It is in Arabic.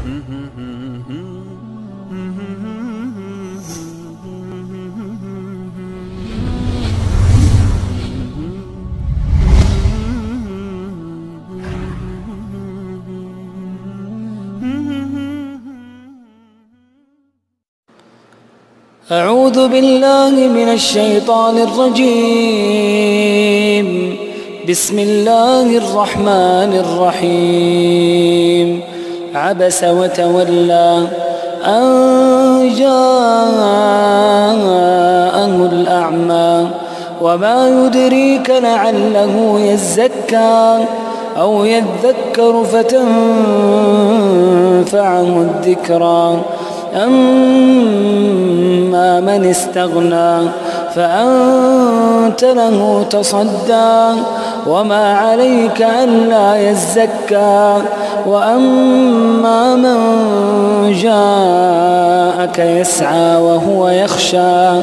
أعوذ بالله من الشيطان الرجيم. بسم الله الرحمن الرحيم. عبس وتولى أن جاءه الأعمى وما يدريك لعله يزكى أو يذكر فتنفعه الذكرى. أما من استغنى فأنت له تصدى وما عليك ألا يزكى. وأما من جاءك يسعى وهو يخشى